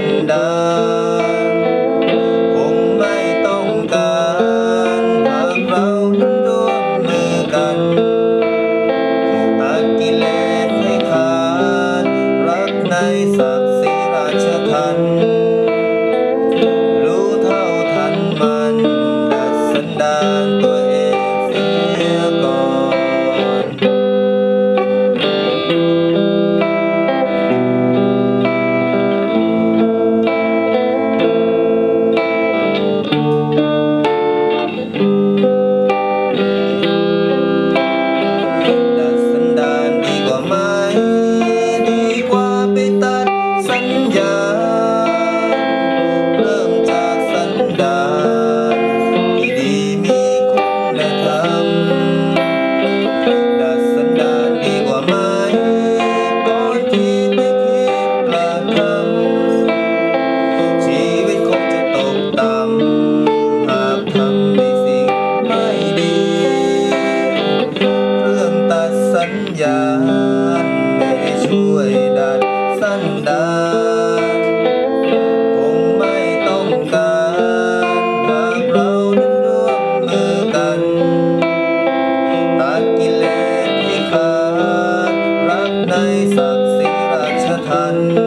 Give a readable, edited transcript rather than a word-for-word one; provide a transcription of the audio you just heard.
นดานคงไม่ต้องการหากเรานั้นร่วมมือกันตัดกิเลสให้ขาดรักในศักดิ์ศรีราชทัณฑ์รู้เท่าทันมันดัดสันดานตัวเองเสียก่อนดัดสันดานดีกว่าไหมดีกว่าไปตัดสัญญาเริ่มจากสันดานที่ดีมีคุณธรรมดัดสันดานดีกว่าไหมก่อนที่จะคิดกระทำชีวิตคงจะตกต่ำหากทำในสิ่งไม่ดีเครื่องตัดสัญญาณไม่ได้ช่วยดัดสันดานคงไม่ต้องการหากเรานั้นร่วมมือกันตัดกิเลสให้ขาดรักในศักดิ์ศรีราชทัณฑ์